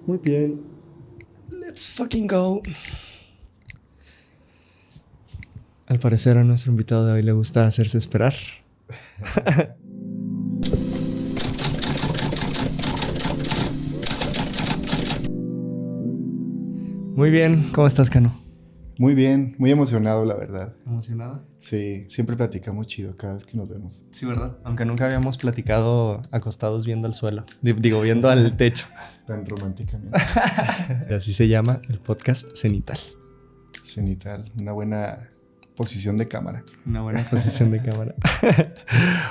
Muy bien. Let's fucking go. Al parecer a nuestro invitado de hoy le gusta hacerse esperar. Muy bien, ¿cómo estás, Cano? Muy bien, muy emocionado, la verdad. ¿Emocionado? Sí, siempre platicamos chido cada vez que nos vemos. Sí, ¿verdad? Aunque nunca habíamos platicado acostados viendo al suelo. Digo, viendo al techo. Tan románticamente. Y así se llama el podcast Cenital. Cenital, una buena posición de cámara. Una buena posición de cámara.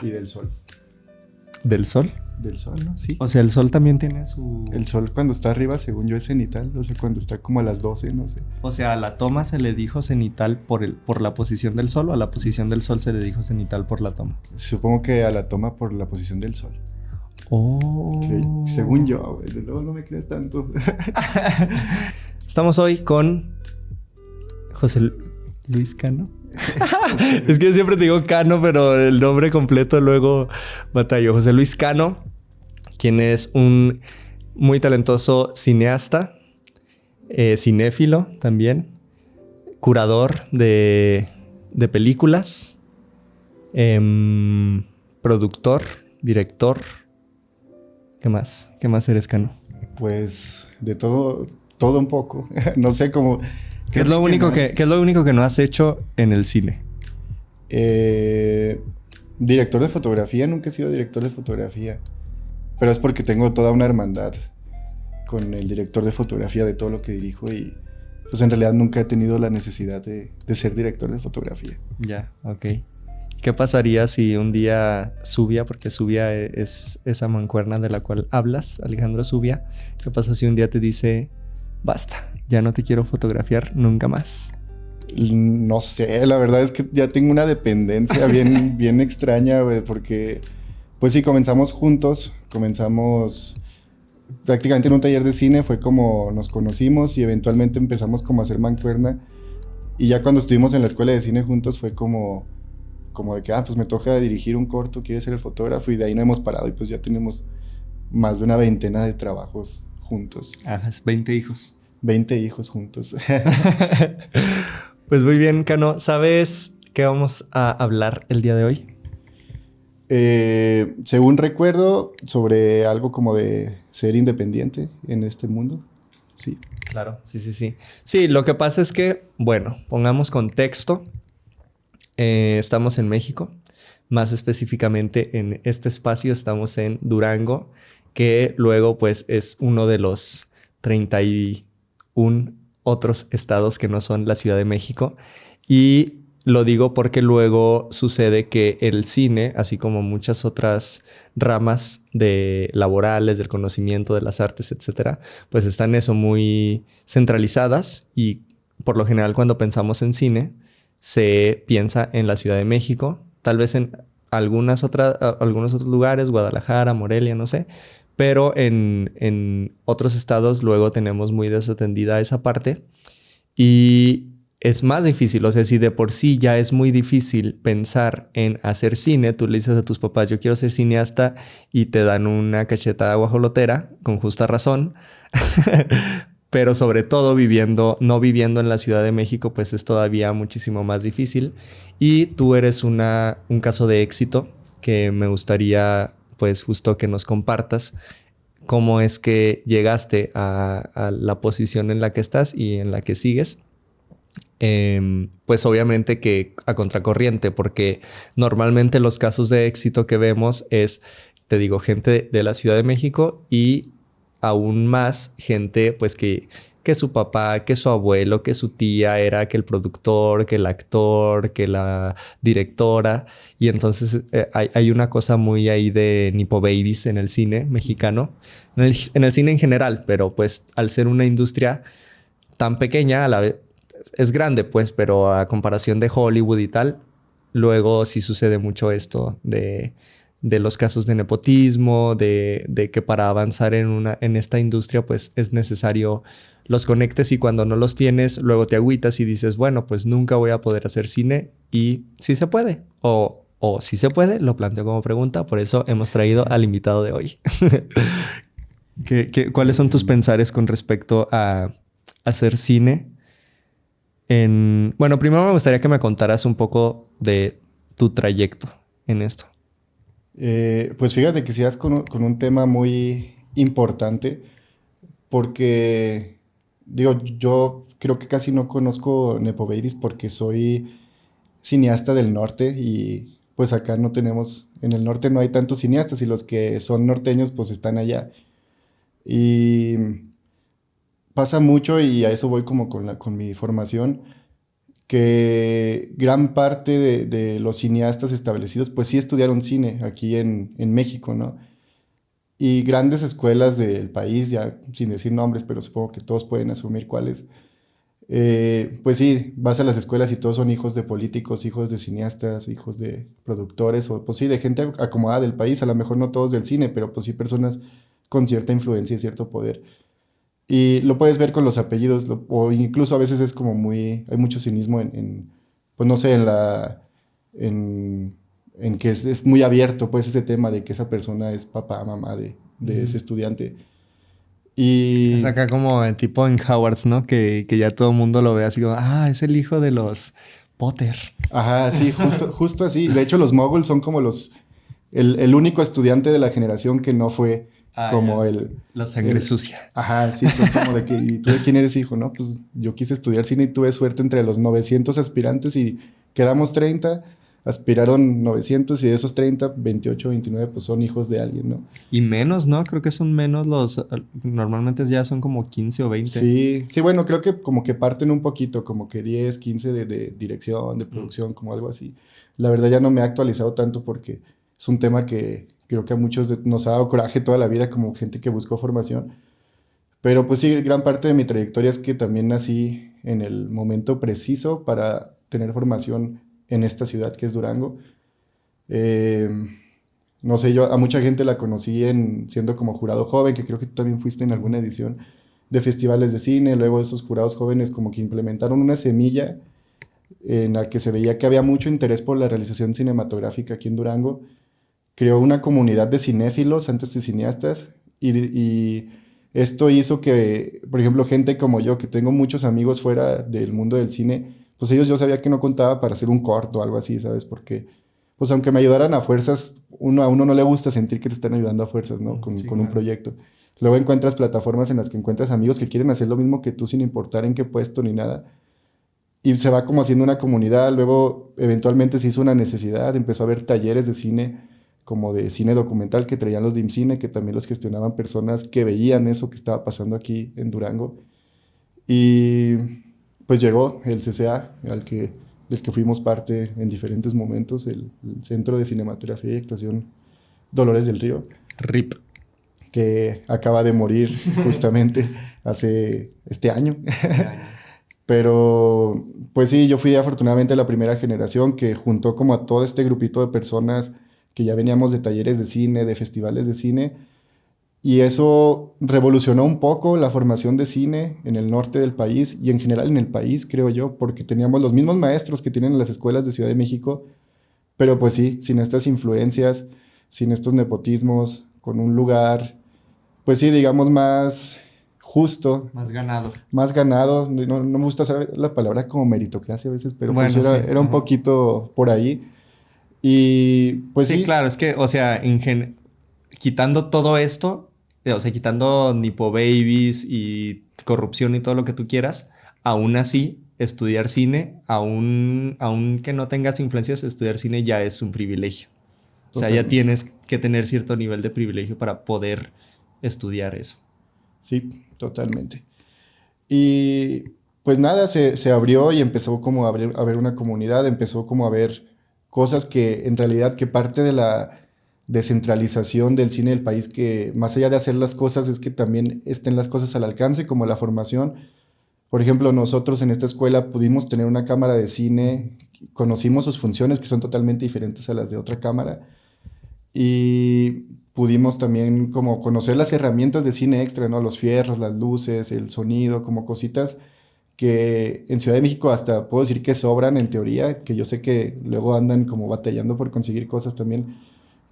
Y del sol. ¿Del sol? Del sol, ¿no? Sí. O sea, el sol también tiene su... El sol cuando está arriba, según yo, es cenital. O sea, cuando está como a las 12, no sé. O sea, a la toma se le dijo cenital por la posición del sol, o a la posición del sol se le dijo cenital por la toma. Supongo que a la toma por la posición del sol. Oh. Según yo, güey. No me creas tanto. Estamos hoy con José Luis Cano. Es que siempre te digo Cano, pero el nombre completo luego batallo. José Luis Cano, quien es un muy talentoso cineasta, cinéfilo también, curador de películas, productor, director. ¿Qué más? ¿Qué más eres, Cano? Pues de todo un poco. No sé cómo... ¿Qué es lo único que no has hecho en el cine? Director de fotografía, nunca he sido director de fotografía. Pero es porque tengo toda una hermandad con el director de fotografía de todo lo que dirijo y pues en realidad nunca he tenido la necesidad de ser director de fotografía. Ya, ok. ¿Qué pasaría si un día Zubia, porque Zubia es esa mancuerna de la cual hablas, Alejandro Zubia, qué pasa si un día te dice, basta, ya no te quiero fotografiar nunca más? No sé, la verdad es que ya tengo una dependencia bien extraña, güey, porque pues sí, comenzamos prácticamente en un taller de cine, fue como nos conocimos y eventualmente empezamos como a hacer mancuerna y ya cuando estuvimos en la escuela de cine juntos fue como de que, pues me toca dirigir un corto, quieres ser el fotógrafo y de ahí no hemos parado y pues ya tenemos más de una veintena de trabajos juntos. Ajá, 20 hijos. 20 hijos juntos. Pues muy bien, Cano, ¿sabes qué vamos a hablar el día de hoy? Según recuerdo, sobre algo como de ser independiente en este mundo. Sí. Claro, sí. Sí, lo que pasa es que, bueno, pongamos contexto. Estamos en México, más específicamente en este espacio estamos en Durango, que luego pues es uno de los 31 otros estados que no son la Ciudad de México. Y lo digo porque luego sucede que el cine, así como muchas otras ramas de laborales, del conocimiento, de las artes, etcétera, pues están eso muy centralizadas y por lo general cuando pensamos en cine se piensa en la Ciudad de México, tal vez en algunos otros lugares, Guadalajara, Morelia, no sé, pero en otros estados luego tenemos muy desatendida esa parte y es más difícil. O sea, si de por sí ya es muy difícil pensar en hacer cine, tú le dices a tus papás, yo quiero ser cineasta y te dan una cachetada guajolotera, con justa razón. Pero sobre todo no viviendo en la Ciudad de México, pues es todavía muchísimo más difícil. Y tú eres un caso de éxito que me gustaría pues justo que nos compartas cómo es que llegaste a la posición en la que estás y en la que sigues. Pues obviamente que a contracorriente, porque normalmente los casos de éxito que vemos es, te digo, gente de la Ciudad de México y aún más gente pues que su papá, que su abuelo, que su tía era que el productor, que el actor, que la directora. Y entonces hay una cosa muy ahí de Nipo Babies en el cine mexicano, en el cine en general, pero pues al ser una industria tan pequeña, a la vez es grande pues, pero a comparación de Hollywood y tal, luego sí sucede mucho esto de los casos de nepotismo, de que para avanzar en esta industria pues es necesario los conectes y cuando no los tienes luego te agüitas y dices, bueno, pues nunca voy a poder hacer cine y sí se puede o sí se puede, lo planteo como pregunta, por eso hemos traído al invitado de hoy. ¿Cuáles son tus pensares con respecto a hacer cine? Bueno, primero me gustaría que me contaras un poco de tu trayecto en esto. Pues fíjate que sí con un tema muy importante, porque, digo, yo creo que casi no conozco Nepo Babies porque soy cineasta del norte y pues acá no tenemos, en el norte no hay tantos cineastas y los que son norteños pues están allá. Y pasa mucho y a eso voy como con mi formación, que gran parte de los cineastas establecidos pues sí estudiaron cine aquí en México, ¿no? Y grandes escuelas del país, ya sin decir nombres, pero supongo que todos pueden asumir cuáles. Pues sí, vas a las escuelas y todos son hijos de políticos, hijos de cineastas, hijos de productores, o pues sí, de gente acomodada del país, a lo mejor no todos del cine, pero pues sí personas con cierta influencia y cierto poder. Y lo puedes ver con los apellidos, o incluso a veces es como muy, hay mucho cinismo pues no sé, en, en que es muy abierto, pues ese tema de que esa persona es papá, mamá de ese estudiante. Es Y, acá como tipo en Howards, ¿no? Que ya todo el mundo lo ve así como, es el hijo de los Potter. ajá, sí, justo así. De hecho, los moguls son como el único estudiante de la generación que no fue como Ya. La sangre sucia. ajá, sí, son como de que, ¿y tú de quién eres hijo, no? Pues yo quise estudiar cine y tuve suerte entre los 900 aspirantes y quedamos 30, aspiraron 900 y de esos 30, 28, 29, pues son hijos de alguien, ¿no? Y menos, ¿no? Creo que son menos normalmente ya son como 15 o 20. Sí, sí, bueno, creo que como que parten un poquito, como que 10, 15 de dirección, de producción, como algo así. La verdad ya no me he actualizado tanto porque es un tema que creo que a muchos nos ha dado coraje toda la vida como gente que buscó formación. Pero pues sí, gran parte de mi trayectoria es que también nací en el momento preciso para tener formación en esta ciudad que es Durango. Eh, no sé, yo a mucha gente la conocí siendo como jurado joven, que creo que tú también fuiste en alguna edición de festivales de cine. Luego esos jurados jóvenes como que implementaron una semilla en la que se veía que había mucho interés por la realización cinematográfica aquí en Durango. Creó una comunidad de cinéfilos antes de cineastas y esto hizo que, por ejemplo, gente como yo, que tengo muchos amigos fuera del mundo del cine, pues ellos yo sabía que no contaba para hacer un corto o algo así, ¿sabes? Porque, pues aunque me ayudaran a fuerzas, a uno no le gusta sentir que te están ayudando a fuerzas, ¿no? Sí, Con un claro. proyecto. Luego encuentras plataformas en las que encuentras amigos que quieren hacer lo mismo que tú sin importar en qué puesto ni nada. Y se va como haciendo una comunidad, luego eventualmente se hizo una necesidad, empezó a haber talleres de cine, como de cine documental que traían los de IMCINE, que también los gestionaban personas que veían eso que estaba pasando aquí en Durango. Y pues llegó el CCA, del que fuimos parte en diferentes momentos, el Centro de Cinematografía y Actuación Dolores del Río, RIP. que acaba de morir justamente hace este año. Este año. Pero, pues sí, yo fui afortunadamente la primera generación que juntó como a todo este grupito de personas que ya veníamos de talleres de cine, de festivales de cine, y eso revolucionó un poco la formación de cine en el norte del país y en general en el país, creo yo, porque teníamos los mismos maestros que tienen en las escuelas de Ciudad de México, pero pues sí, sin estas influencias, sin estos nepotismos, con un lugar, pues sí, digamos más justo, Más ganado. más ganado. No, no me gusta saber la palabra como meritocracia a veces, pero pues Bueno, sí. era un Ajá. poquito por ahí. Y pues Sí, sí, claro, es que, o sea, quitando todo esto, o sea, quitando Nipo Babies y corrupción y todo lo que tú quieras, aún así, estudiar cine, aún que no tengas influencias, estudiar cine ya es un privilegio. O sea, ya totalmente. tienes que tener cierto nivel de privilegio para poder estudiar eso. Sí, totalmente. Y pues nada, se abrió y empezó como a ver una comunidad, empezó como a ver cosas que en realidad que parte de la descentralización del cine del país, que más allá de hacer las cosas es que también estén las cosas al alcance, como la formación. Por ejemplo, nosotros en esta escuela pudimos tener una cámara de cine, conocimos sus funciones que son totalmente diferentes a las de otra cámara y pudimos también como conocer las herramientas de cine extra, ¿no? Los fierros, las luces, el sonido, como cositas que en Ciudad de México hasta puedo decir que sobran en teoría, que yo sé que luego andan como batallando por conseguir cosas también,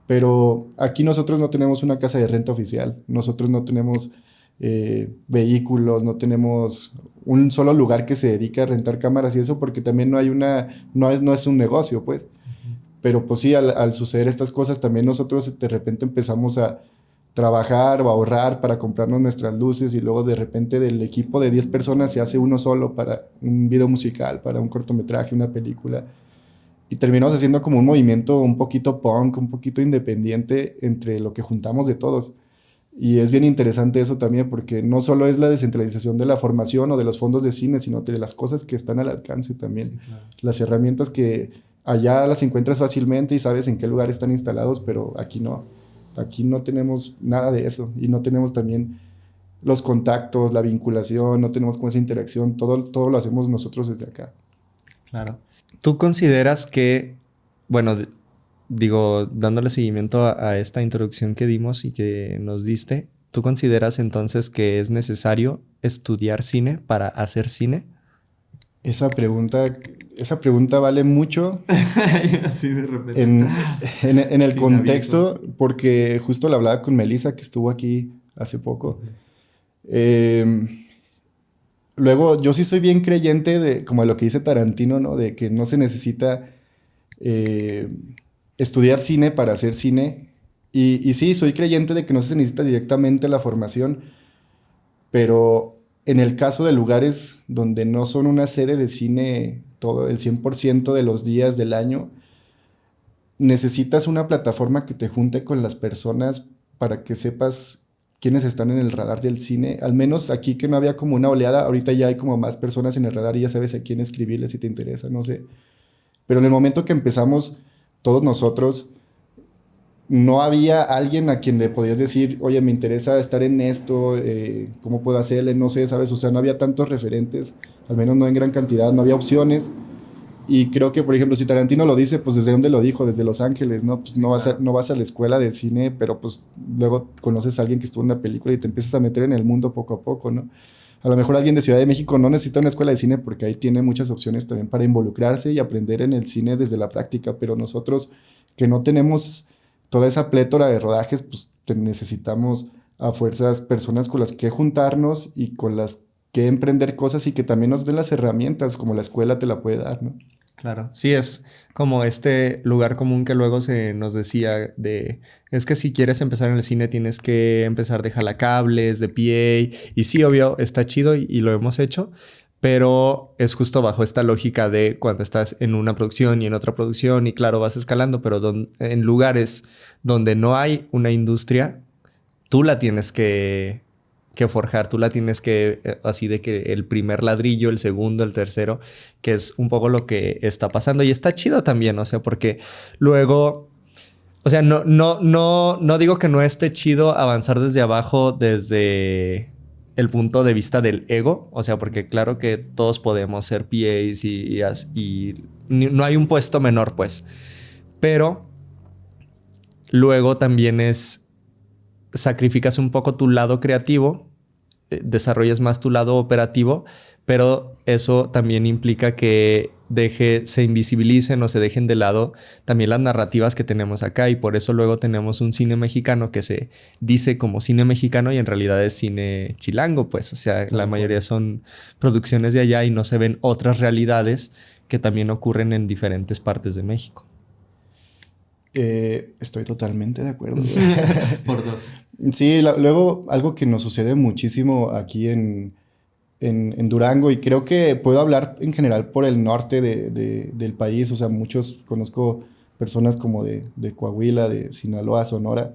Pero aquí nosotros no tenemos una casa de renta oficial, nosotros no tenemos vehículos, no tenemos un solo lugar que se dedique a rentar cámaras y eso, porque también no es un negocio, pues. Pero pues sí, al suceder estas cosas, también nosotros de repente empezamos a trabajar o ahorrar para comprarnos nuestras luces y luego de repente del equipo de 10 personas se hace uno solo para un video musical, para un cortometraje, una película. Y terminamos haciendo como un movimiento un poquito punk, un poquito independiente entre lo que juntamos de todos. Y es bien interesante eso también porque no solo es la descentralización de la formación o de los fondos de cine, sino de las cosas que están al alcance también. Sí, claro. Las herramientas que allá las encuentras fácilmente y sabes en qué lugar están instalados, pero aquí no. Aquí no tenemos nada de eso y no tenemos también los contactos, la vinculación, no tenemos como esa interacción, todo lo hacemos nosotros desde acá. Claro. ¿Tú consideras que, bueno, digo, dándole seguimiento a esta introducción que dimos y que nos diste, ¿tú consideras entonces que es necesario estudiar cine para hacer cine? Esa pregunta vale mucho. Así de repente. En el contexto, aviso. Porque justo la hablaba con Melissa, que estuvo aquí hace poco. Luego, yo sí soy bien creyente de, como de lo que dice Tarantino, ¿no? De que no se necesita estudiar cine para hacer cine. Y sí, soy creyente de que no se necesita directamente la formación, pero en el caso de lugares donde no son una sede de cine todo el 100% de los días del año, necesitas una plataforma que te junte con las personas para que sepas quiénes están en el radar del cine. Al menos aquí que no había como una oleada, ahorita ya hay como más personas en el radar y ya sabes a quién escribirle si te interesa, no sé. Pero en el momento que empezamos todos nosotros, no había alguien a quien le podías decir, oye, me interesa estar en esto, ¿cómo puedo hacerle? No sé, ¿sabes? O sea, no había tantos referentes, al menos no en gran cantidad, no había opciones. Y creo que, por ejemplo, si Tarantino lo dice, pues ¿desde dónde lo dijo? Desde Los Ángeles, ¿no? Pues no vas a la escuela de cine, pero pues luego conoces a alguien que estuvo en una película y te empiezas a meter en el mundo poco a poco, ¿no? A lo mejor alguien de Ciudad de México no necesita una escuela de cine porque ahí tiene muchas opciones también para involucrarse y aprender en el cine desde la práctica, pero nosotros que no tenemos toda esa plétora de rodajes, pues necesitamos a fuerzas personas con las que juntarnos y con las que emprender cosas y que también nos den las herramientas como la escuela te la puede dar, ¿no? Claro, sí, es como este lugar común que luego se nos decía de, es que si quieres empezar en el cine tienes que empezar de jalacables, de PA, y sí, obvio, está chido y lo hemos hecho, pero es justo bajo esta lógica de cuando estás en una producción y en otra producción y claro, vas escalando, pero en lugares donde no hay una industria, tú la tienes que forjar, tú la tienes que, así de que el primer ladrillo, el segundo, el tercero, que es un poco lo que está pasando y está chido también, o sea, porque luego, o sea, no digo que no esté chido avanzar desde abajo, desde el punto de vista del ego, o sea, porque claro que todos podemos ser PAs y no hay un puesto menor, pues, pero luego también sacrificas un poco tu lado creativo, desarrollas más tu lado operativo, pero eso también implica que se invisibilicen o se dejen de lado también las narrativas que tenemos acá y por eso luego tenemos un cine mexicano que se dice como cine mexicano y en realidad es cine chilango, pues, o sea, la mayoría son producciones de allá y no se ven otras realidades que también ocurren en diferentes partes de México. Estoy totalmente de acuerdo. Por dos. Sí, luego algo que nos sucede muchísimo aquí en Durango y creo que puedo hablar en general por el norte del país, o sea, conozco personas como de Coahuila, de Sinaloa, Sonora.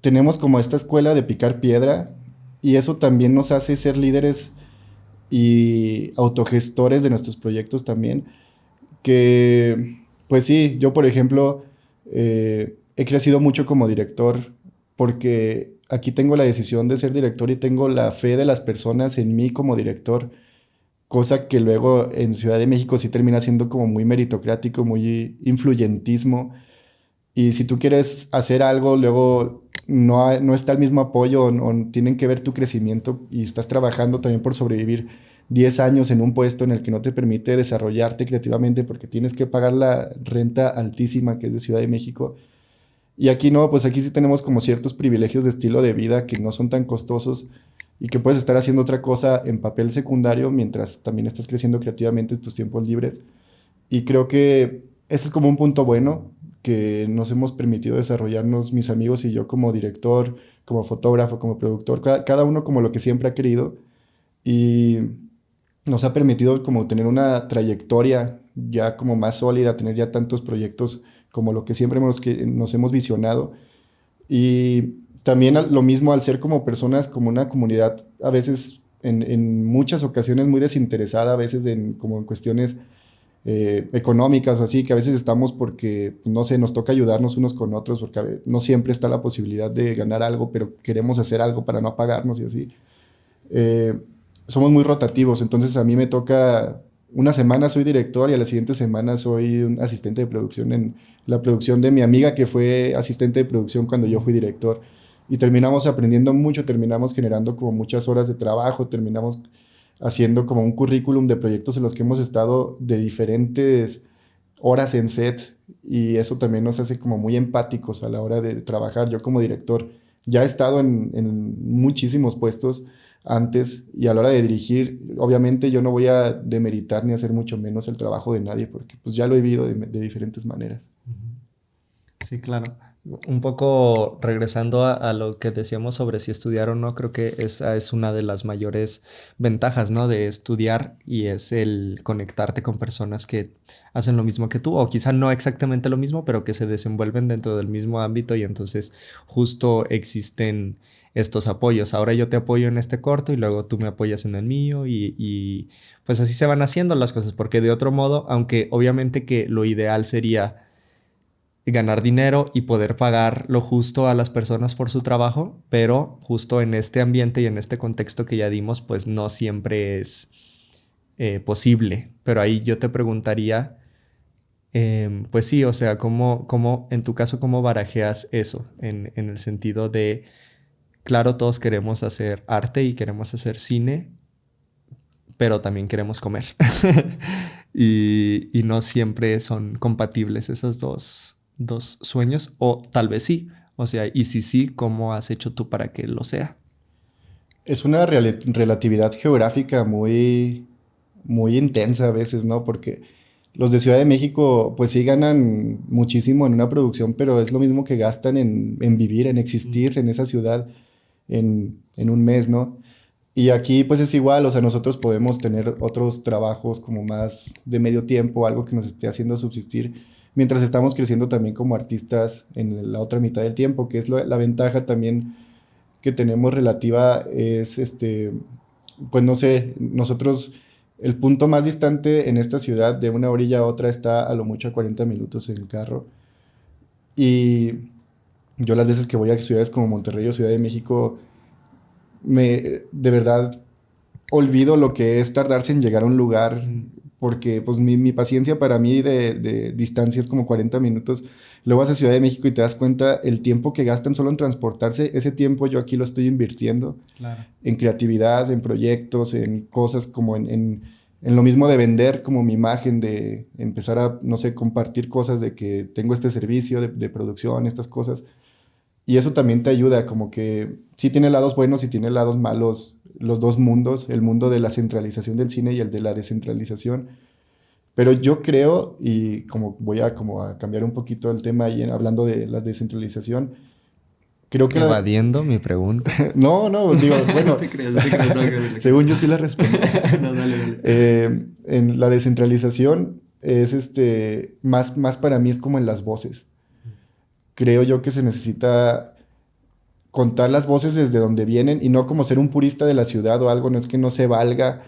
Tenemos como esta escuela de picar piedra y eso también nos hace ser líderes y autogestores de nuestros proyectos también, que pues sí, yo por ejemplo he crecido mucho como director porque aquí tengo la decisión de ser director y tengo la fe de las personas en mí como director, cosa que luego en Ciudad de México sí termina siendo como muy meritocrático, muy influyentismo. Y si tú quieres hacer algo, luego no está el mismo apoyo o tienen que ver tu crecimiento y estás trabajando también por sobrevivir 10 años en un puesto en el que no te permite desarrollarte creativamente porque tienes que pagar la renta altísima que es de Ciudad de México. Y aquí no, pues aquí sí tenemos como ciertos privilegios de estilo de vida que no son tan costosos y que puedes estar haciendo otra cosa en papel secundario mientras también estás creciendo creativamente en tus tiempos libres. Y creo que ese es como un punto bueno que nos hemos permitido desarrollarnos mis amigos y yo como director, como fotógrafo, como productor, cada uno como lo que siempre ha querido y nos ha permitido como tener una trayectoria ya como más sólida, tener ya tantos proyectos como lo que siempre nos hemos visionado. Y también lo mismo al ser como personas, como una comunidad, a veces en muchas ocasiones muy desinteresada, a veces como en cuestiones económicas o así, que a veces estamos porque, no sé, nos toca ayudarnos unos con otros, porque no siempre está la posibilidad de ganar algo, pero queremos hacer algo para no apagarnos y así. Eh, Somos muy rotativos, entonces a mí me toca, una semana soy director y a la siguiente semana soy un asistente de producción en la producción de mi amiga que fue asistente de producción cuando yo fui director. Y terminamos aprendiendo mucho, terminamos generando como muchas horas de trabajo, terminamos haciendo como un currículum de proyectos en los que hemos estado de diferentes horas en set y eso también nos hace como muy empáticos a la hora de trabajar. Yo como director ya he estado en muchísimos puestos antes y a la hora de dirigir, obviamente yo no voy a demeritar ni hacer mucho menos el trabajo de nadie porque pues ya lo he vivido de diferentes maneras. Sí, claro. Un poco regresando a lo que decíamos sobre si estudiar o no, creo que esa es una de las mayores ventajas, ¿no? De estudiar y es el conectarte con personas que hacen lo mismo que tú o quizá no exactamente lo mismo, pero que se desenvuelven dentro del mismo ámbito y entonces justo existen estos apoyos. Ahora yo te apoyo en este corto y luego tú me apoyas en el mío y pues así se van haciendo las cosas, porque de otro modo, aunque obviamente que lo ideal sería ganar dinero y poder pagar lo justo a las personas por su trabajo, pero justo en este ambiente y en este contexto que ya dimos, pues no siempre es posible. Pero ahí yo te preguntaría, pues sí, o sea, ¿cómo, en tu caso, cómo barajeas eso? En el sentido de, claro, todos queremos hacer arte y queremos hacer cine, pero también queremos comer. Y no siempre son compatibles esos dos sueños, o tal vez sí. O sea, y si sí, ¿cómo has hecho tú para que lo sea? Es una relatividad geográfica muy intensa a veces, ¿no? Porque los de Ciudad de México, pues sí ganan muchísimo en una producción, pero es lo mismo que gastan en vivir, en existir en esa ciudad en un mes, ¿no? Y aquí pues es igual, o sea, nosotros podemos tener otros trabajos como más de medio tiempo, algo que nos esté haciendo subsistir, mientras estamos creciendo también como artistas en la otra mitad del tiempo, que es la ventaja también que tenemos relativa es, pues no sé, nosotros, el punto más distante en esta ciudad de una orilla a otra está a lo mucho a 40 minutos en carro. Y yo las veces que voy a ciudades como Monterrey o Ciudad de México, de verdad olvido lo que es tardarse en llegar a un lugar, porque pues mi paciencia para mí de distancia es como 40 minutos. Luego vas a Ciudad de México y te das cuenta el tiempo que gastan solo en transportarse, ese tiempo yo aquí lo estoy invirtiendo Claro. en creatividad, en proyectos, en cosas como en lo mismo de vender como mi imagen, de empezar a, no sé, compartir cosas de que tengo este servicio de producción, estas cosas. Y eso también te ayuda, como que sí tiene lados buenos y tiene lados malos, los dos mundos, el mundo de la centralización del cine y el de la descentralización. Pero yo creo, y como voy a, como a cambiar un poquito el tema ahí hablando de la descentralización, creo que Evadiendo mi pregunta. no, no, digo, bueno, Te creas, te creas, no, según yo sí la respondí. no, dale, dale. En la descentralización es más para mí es como en las voces. Creo yo que se necesita contar las voces desde donde vienen y no como ser un purista de la ciudad o algo, no es que no se valga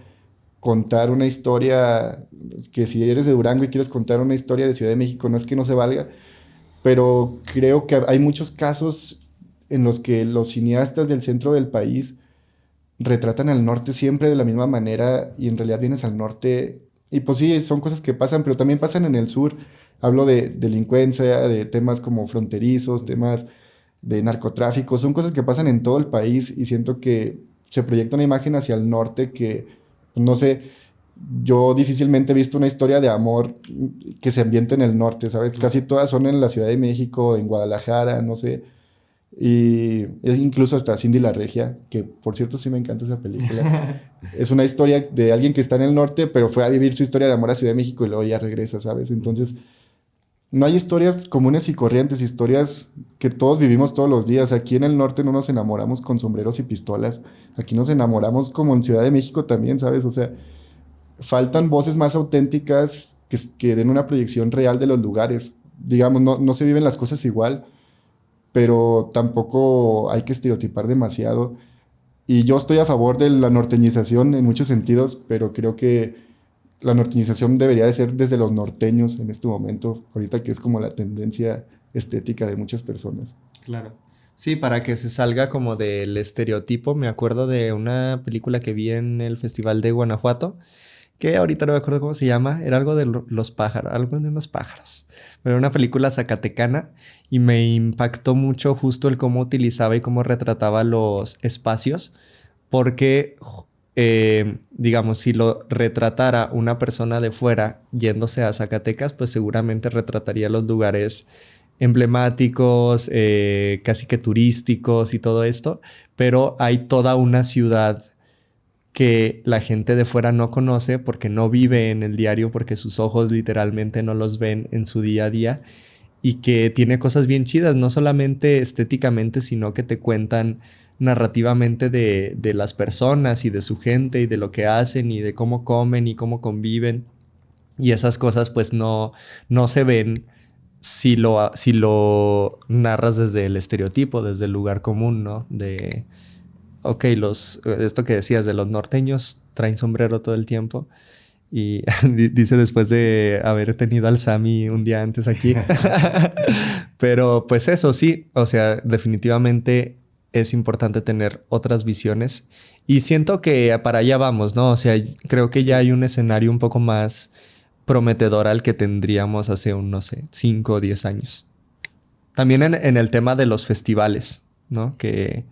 contar una historia, que si eres de Durango y quieres contar una historia de Ciudad de México, no es que no se valga, pero creo que hay muchos casos en los que los cineastas del centro del país retratan al norte siempre de la misma manera y en realidad vienes al norte y pues sí, son cosas que pasan, pero también pasan en el sur. Hablo de delincuencia, de temas como fronterizos, temas de narcotráfico, son cosas que pasan en todo el país y siento que se proyecta una imagen hacia el norte que, no sé, yo difícilmente he visto una historia de amor que se ambiente en el norte, ¿sabes? Casi todas son en la Ciudad de México, en Guadalajara, no sé. Y es incluso hasta Cindy la Regia, que por cierto sí me encanta esa película. Es una historia de alguien que está en el norte, pero fue a vivir su historia de amor a Ciudad de México y luego ya regresa, ¿sabes? Entonces, no hay historias comunes y corrientes, historias que todos vivimos todos los días. Aquí en el norte no nos enamoramos con sombreros y pistolas. Aquí nos enamoramos como en Ciudad de México también, ¿sabes? O sea, faltan voces más auténticas que den una proyección real de los lugares. Digamos, no se viven las cosas igual, pero tampoco hay que estereotipar demasiado. Y yo estoy a favor de la norteñización en muchos sentidos, pero creo que la norteñización debería de ser desde los norteños en este momento, ahorita que es como la tendencia estética de muchas personas. Claro. Sí, para que se salga como del estereotipo. Me acuerdo de una película que vi en el Festival de Guanajuato, que ahorita no me acuerdo cómo se llama, era algo de los pájaros, algo de unos pájaros, pero era una película zacatecana y me impactó mucho justo el cómo utilizaba y cómo retrataba los espacios, porque digamos, si lo retratara una persona de fuera yéndose a Zacatecas, pues seguramente retrataría los lugares emblemáticos, casi que turísticos y todo esto, pero hay toda una ciudad que la gente de fuera no conoce porque no vive en el diario, porque sus ojos literalmente no los ven en su día a día, y que tiene cosas bien chidas, no solamente estéticamente, sino que te cuentan narrativamente de las personas y de su gente y de lo que hacen y de cómo comen y cómo conviven. Y esas cosas pues no se ven si lo narras desde el estereotipo, desde el lugar común, ¿no? De, ok, esto que decías de los norteños traen sombrero todo el tiempo. Y dice después de haber tenido al Sammy un día antes aquí. Pero pues eso sí, o sea, definitivamente es importante tener otras visiones. Y siento que para allá vamos, ¿no? O sea, creo que ya hay un escenario un poco más prometedor al que tendríamos hace no sé, 5 o 10 años. También en el tema de los festivales, ¿no? Que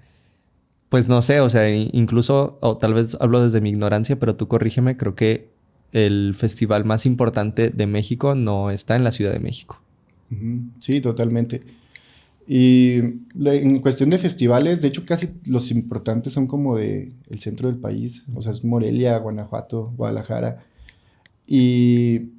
pues no sé, o sea, incluso, o tal vez hablo desde mi ignorancia, pero tú corrígeme, creo que el festival más importante de México no está en la Ciudad de México. Sí, totalmente. Y en cuestión de festivales, de hecho casi los importantes son como de el centro del país, o sea, es Morelia, Guanajuato, Guadalajara. Y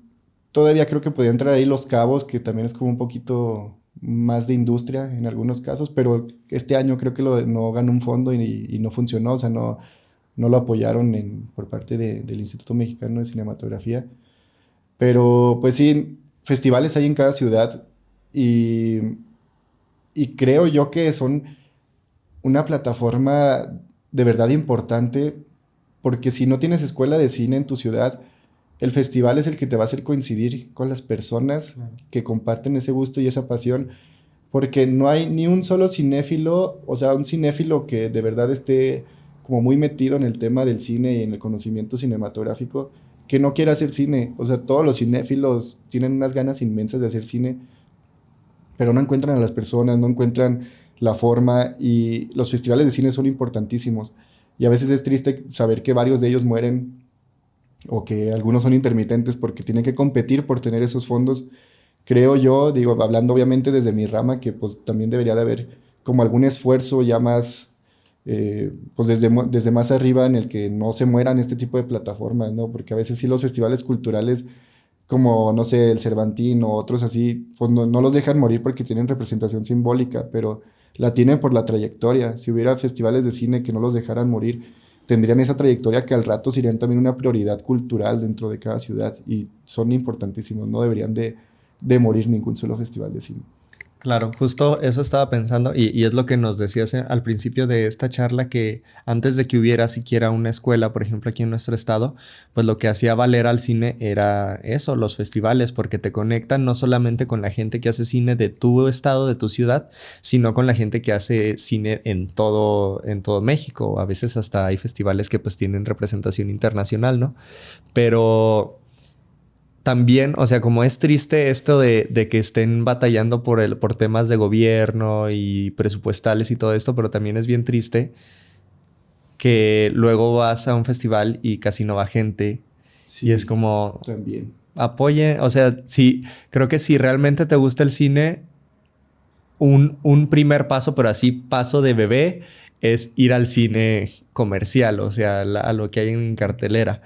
todavía creo que podría entrar ahí Los Cabos, que también es como un poquito más de industria en algunos casos, pero este año creo que no ganó un fondo y no funcionó, o sea, no lo apoyaron por parte del Instituto Mexicano de Cinematografía. Pero pues sí, festivales hay en cada ciudad y, y creo yo que son una plataforma de verdad importante, porque si no tienes escuela de cine en tu ciudad, el festival es el que te va a hacer coincidir con las personas que comparten ese gusto y esa pasión, porque no hay ni un solo cinéfilo, o sea, un cinéfilo que de verdad esté como muy metido en el tema del cine y en el conocimiento cinematográfico, que no quiera hacer cine. O sea, todos los cinéfilos tienen unas ganas inmensas de hacer cine, pero no encuentran a las personas, no encuentran la forma, y los festivales de cine son importantísimos. Y a veces es triste saber que varios de ellos mueren o que algunos son intermitentes porque tienen que competir por tener esos fondos. Creo yo, digo, hablando obviamente desde mi rama, que pues también debería de haber como algún esfuerzo ya más, pues desde más arriba, en el que no se mueran este tipo de plataformas, ¿no? Porque a veces sí los festivales culturales, como, no sé, el Cervantín o otros así, pues no los dejan morir porque tienen representación simbólica, pero la tienen por la trayectoria. Si hubiera festivales de cine que no los dejaran morir, tendrían esa trayectoria que al rato serían también una prioridad cultural dentro de cada ciudad, y son importantísimos, no deberían de morir ningún solo festival de cine. Claro, justo eso estaba pensando y es lo que nos decías al principio de esta charla, que antes de que hubiera siquiera una escuela, por ejemplo, aquí en nuestro estado, pues lo que hacía valer al cine era eso, los festivales, porque te conectan no solamente con la gente que hace cine de tu estado, de tu ciudad, sino con la gente que hace cine en todo México. A veces hasta hay festivales que pues tienen representación internacional, ¿no? Pero también, o sea, como es triste esto de que estén batallando por temas de gobierno y presupuestales y todo esto, pero también es bien triste que luego vas a un festival y casi no va gente Y es como... También. Apoye, o sea, sí, creo que si realmente te gusta el cine, un primer paso, pero así paso de bebé, es ir al cine comercial, o sea, a lo que hay en cartelera.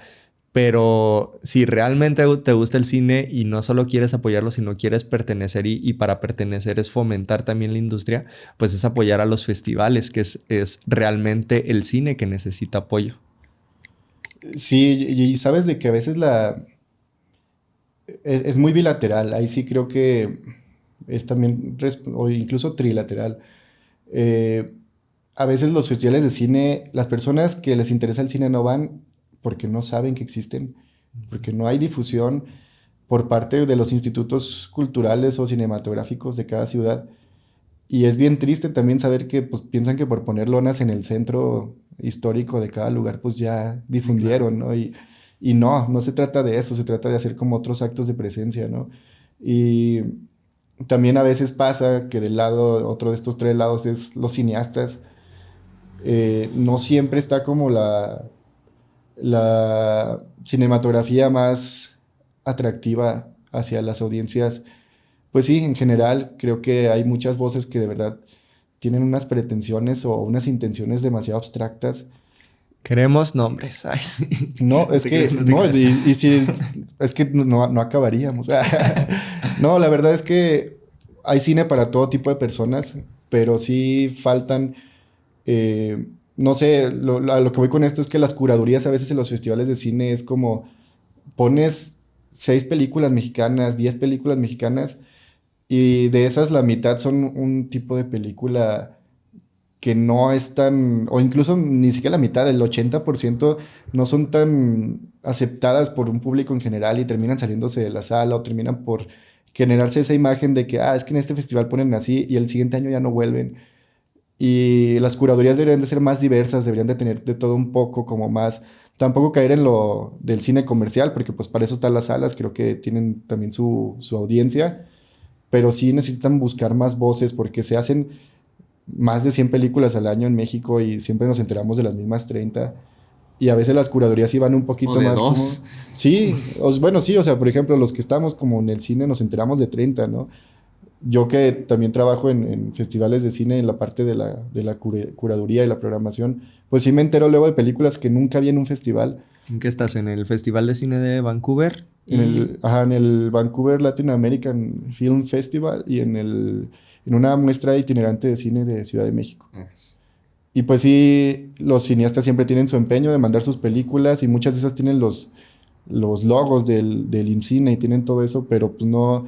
Pero si realmente te gusta el cine y no solo quieres apoyarlo, sino quieres pertenecer y para pertenecer es fomentar también la industria, pues es apoyar a los festivales, que es realmente el cine que necesita apoyo. Sí, y sabes de que a veces es muy bilateral. Ahí sí creo que es también, o incluso trilateral. Eh, a veces los festivales de cine, las personas que les interesa el cine no van porque no saben que existen, porque no hay difusión por parte de los institutos culturales o cinematográficos de cada ciudad. Y es bien triste también saber que pues, piensan que por poner lonas en el centro histórico de cada lugar, pues ya difundieron, ¿no? Y no, no se trata de eso, se trata de hacer como otros actos de presencia, ¿no? Y también a veces pasa que del lado, otro de estos tres lados es los cineastas. No siempre está como la cinematografía más atractiva hacia las audiencias. Pues sí, en general creo que hay muchas voces que de verdad tienen unas pretensiones o unas intenciones demasiado abstractas. Queremos nombres. Ay, sí. No, es Te que, creas, no te no, creas. y si, es que no acabaríamos. No, la verdad es que hay cine para todo tipo de personas, pero sí faltan, no sé, a lo que voy con esto es que las curadurías a veces en los festivales de cine es como pones 6 películas mexicanas, 10 películas mexicanas, y de esas la mitad son un tipo de película que no es tan, o incluso ni siquiera la mitad, el 80% no son tan aceptadas por un público en general y terminan saliéndose de la sala o terminan por generarse esa imagen de que, es que en este festival ponen así y el siguiente año ya no vuelven. Y las curadurías deberían de ser más diversas, deberían de tener de todo un poco, como más, tampoco caer en lo del cine comercial, porque pues para eso están las salas, creo que tienen también su audiencia, pero sí necesitan buscar más voces porque se hacen más de 100 películas al año en México y siempre nos enteramos de las mismas 30. Y a veces las curadurías sí van un O poquito de más dos. como... Sí, bueno, sí, o sea, por ejemplo, los que estamos como en el cine nos enteramos de 30, ¿no? Yo que también trabajo en festivales de cine en la parte de la curaduría y la programación, pues sí me entero luego de películas que nunca vi en un festival. ¿En qué estás? ¿En el Festival de Cine de Vancouver? En el Vancouver Latin American Film Festival y en una muestra itinerante de cine de Ciudad de México. Y pues sí, los cineastas siempre tienen su empeño de mandar sus películas y muchas de esas tienen los logos del IMCINE y tienen todo eso, pero pues no,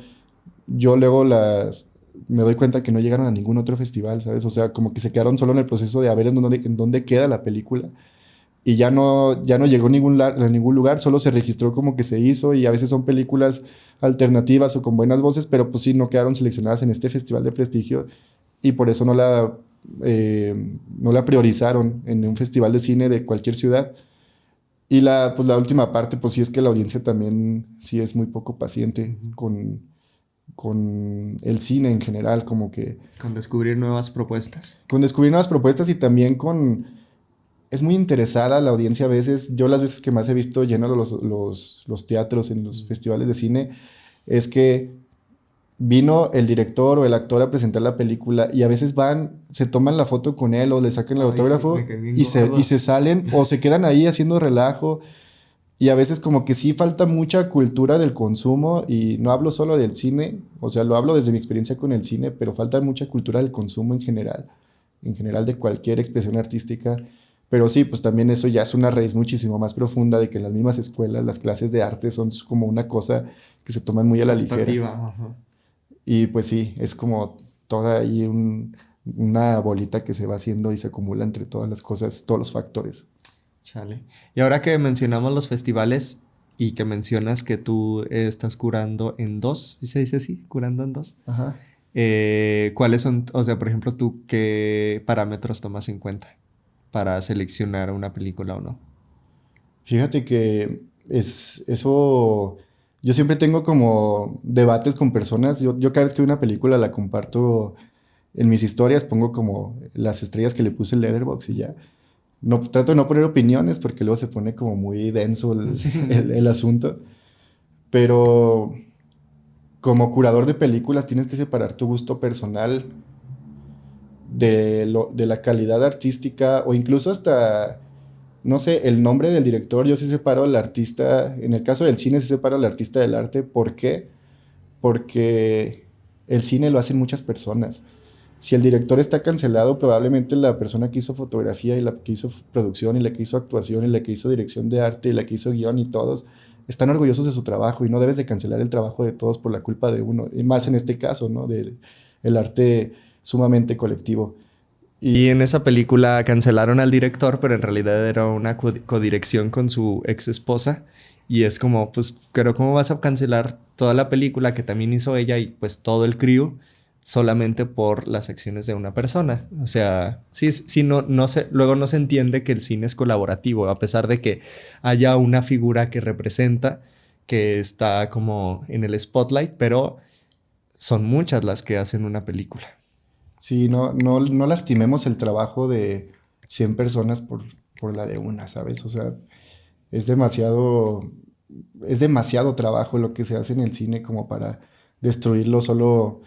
yo luego me doy cuenta que no llegaron a ningún otro festival, ¿sabes? O sea, como que se quedaron solo en el proceso de a ver en dónde queda la película y ya no llegó a ningún lugar, solo se registró como que se hizo y a veces son películas alternativas o con buenas voces, pero pues sí, no quedaron seleccionadas en este festival de prestigio y por eso no la priorizaron en un festival de cine de cualquier ciudad. Y pues la última parte, pues sí es que la audiencia también sí es muy poco paciente con el cine en general, como que Con descubrir nuevas propuestas. con descubrir nuevas propuestas y también es muy interesada la audiencia a veces. Yo las veces que más he visto llenos los teatros en los festivales de cine es que vino el director o el actor a presentar la película y a veces se toman la foto con él o le sacan el Ay, sí, autógrafo me caen bien y se gordos. salen o se quedan ahí haciendo relajo. Y a veces como que sí falta mucha cultura del consumo y no hablo solo del cine, o sea, lo hablo desde mi experiencia con el cine, pero falta mucha cultura del consumo en general de cualquier expresión artística. Pero sí, pues también eso ya es una raíz muchísimo más profunda de que en las mismas escuelas las clases de arte son como una cosa que se toman muy a la ligera. Optativa, ajá. Y pues sí, es como toda ahí una bolita que se va haciendo y se acumula entre todas las cosas, todos los factores. Chale. Y ahora que mencionamos los festivales y que mencionas que tú estás curando en dos, ¿sí se dice así? ¿Curando en dos? Ajá. ¿Cuáles son, o sea, por ejemplo, tú qué parámetros tomas en cuenta para seleccionar una película o no? Fíjate que eso, yo siempre tengo como debates con personas, yo cada vez que veo una película la comparto en mis historias, pongo como las estrellas que le puse en Letterboxd y ya, no trato de no poner opiniones porque luego se pone como muy denso el asunto, pero como curador de películas tienes que separar tu gusto personal de la calidad artística o incluso hasta, no sé, el nombre del director. Yo sí separo al artista, en el caso del cine sí separo al artista del arte. ¿Por qué? Porque el cine lo hacen muchas personas. Si el director está cancelado, probablemente la persona que hizo fotografía y la que hizo producción y la que hizo actuación y la que hizo dirección de arte y la que hizo guión y todos están orgullosos de su trabajo y no debes de cancelar el trabajo de todos por la culpa de uno. Y más en este caso, ¿no? El arte sumamente colectivo. Y en esa película cancelaron al director, pero en realidad era una codirección con su ex esposa. Y es como, pues, pero ¿cómo vas a cancelar toda la película que también hizo ella y pues todo el crew solamente por las acciones de una persona? O sea, sí, sí, no se, luego no se entiende que el cine es colaborativo, a pesar de que haya una figura que representa, que está como en el spotlight, pero son muchas las que hacen una película. Sí, no lastimemos el trabajo de 100 personas por la de una, ¿sabes? O sea, es demasiado, es demasiado trabajo lo que se hace en el cine como para destruirlo solo,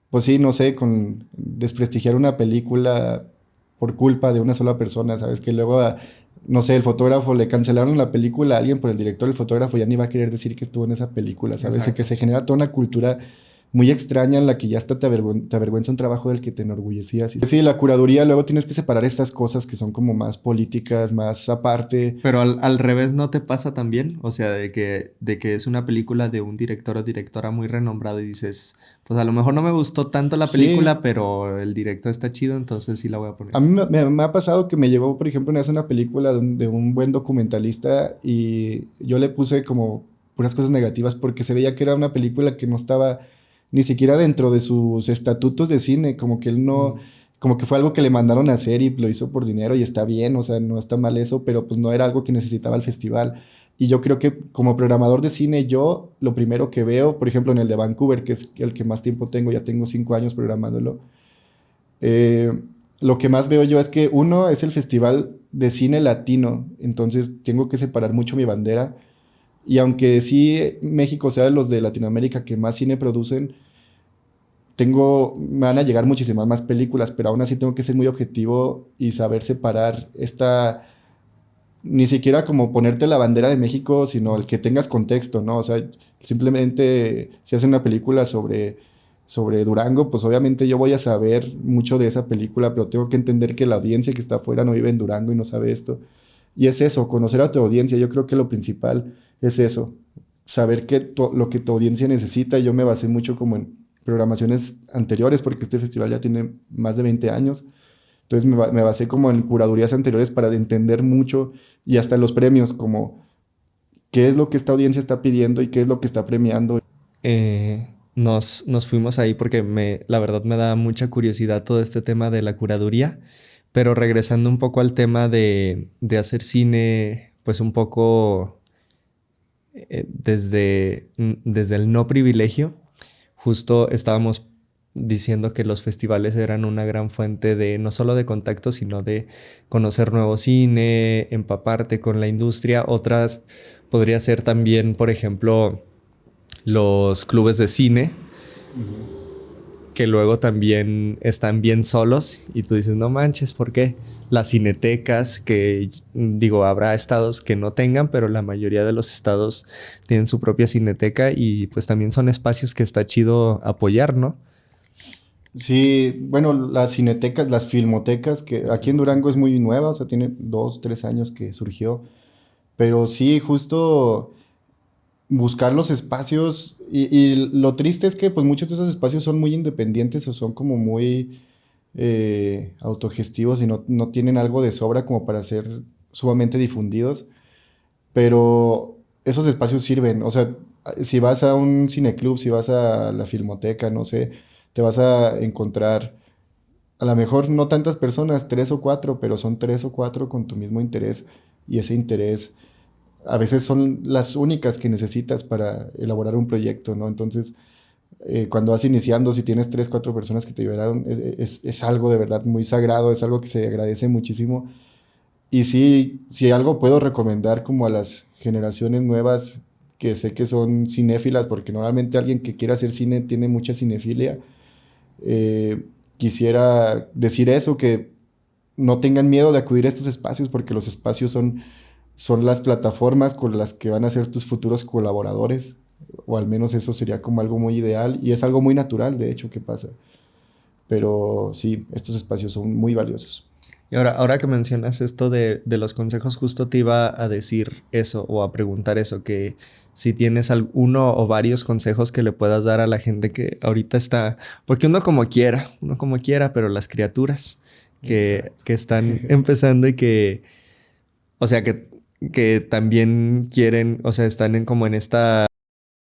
pues sí, no sé, con desprestigiar una película por culpa de una sola persona, ¿sabes? Que luego, no sé, el fotógrafo le cancelaron la película a alguien por el director, el fotógrafo ya ni va a querer decir que estuvo en esa película, ¿sabes? Que se genera toda una cultura muy extraña en la que ya hasta te avergüenza un trabajo del que te enorgullecías. Y sí, la curaduría, luego tienes que separar estas cosas que son como más políticas, más aparte. Pero al revés no te pasa también, o sea, de que es una película de un director o directora muy renombrado y dices, pues a lo mejor no me gustó tanto la Sí, película, pero el director está chido, entonces sí la voy a poner. a mí me ha pasado que me llevó, por ejemplo, una película de un buen documentalista y yo le puse como puras cosas negativas porque se veía que era una película que no estaba ni siquiera dentro de sus estatutos de cine, como que él no, Mm. como que fue algo que le mandaron a hacer y lo hizo por dinero y está bien, o sea, no está mal eso, pero pues no era algo que necesitaba el festival. Y yo creo que como programador de cine, yo lo primero que veo, por ejemplo, en el de Vancouver, que es el que más tiempo tengo, ya tengo 5 años programándolo, eh, lo que más veo yo es que uno es el festival de cine latino, entonces tengo que separar mucho mi bandera. Y aunque sí México sea de los de Latinoamérica que más cine producen, me van a llegar muchísimas más películas, pero aún así tengo que ser muy objetivo y saber separar ni siquiera como ponerte la bandera de México, sino el que tengas contexto, ¿no? O sea, simplemente si hacen una película sobre Durango, pues obviamente yo voy a saber mucho de esa película, pero tengo que entender que la audiencia que está afuera no vive en Durango y no sabe esto. Y es eso, conocer a tu audiencia. Yo creo que lo principal es eso, saber lo que tu audiencia necesita. Yo me basé mucho como en programaciones anteriores, porque este festival ya tiene más de 20 años. Entonces me basé como en curadurías anteriores para entender mucho y hasta los premios, como qué es lo que esta audiencia está pidiendo y qué es lo que está premiando. Nos fuimos ahí porque la verdad me da mucha curiosidad todo este tema de la curaduría, pero regresando un poco al tema de hacer cine, pues un poco desde el no privilegio. Justo estábamos diciendo que los festivales eran una gran fuente de no solo de contacto, sino de conocer nuevo cine, empaparte con la industria. Otras podría ser también, por ejemplo, los clubes de cine, que luego también están bien solos y tú dices, no manches, ¿por qué? Las cinetecas, que digo, habrá estados que no tengan, pero la mayoría de los estados tienen su propia cineteca y pues también son espacios que está chido apoyar, ¿no? Sí, bueno, las cinetecas, las filmotecas, que aquí en Durango es muy nueva, o sea, tiene 2, 3 años que surgió, pero sí, justo buscar los espacios y lo triste es que pues muchos de esos espacios son muy independientes o son como muy autogestivos y no tienen algo de sobra como para ser sumamente difundidos, pero esos espacios sirven, o sea, si vas a un cineclub, si vas a la filmoteca, no sé, te vas a encontrar a lo mejor no tantas personas, 3 o 4, pero son 3 o 4 con tu mismo interés y ese interés a veces son las únicas que necesitas para elaborar un proyecto, ¿no? Entonces, cuando vas iniciando, si tienes 3, 4 personas que te ayudaron, es algo de verdad muy sagrado, es algo que se agradece muchísimo Y sí, si algo puedo recomendar como a las generaciones nuevas que sé que son cinéfilas, porque normalmente alguien que quiera hacer cine tiene mucha cinefilia, quisiera decir eso, que no tengan miedo de acudir a estos espacios, porque los espacios son las plataformas con las que van a ser tus futuros colaboradores, o al menos eso sería como algo muy ideal, y es algo muy natural, de hecho, que pasa. Pero sí, estos espacios son muy valiosos. Y ahora que mencionas esto de los consejos, justo te iba a decir eso o a preguntar eso, que si tienes uno o varios consejos que le puedas dar a la gente que ahorita está, porque uno como quiera, pero las criaturas que están empezando y que, o sea, que también quieren, o sea, están como en esta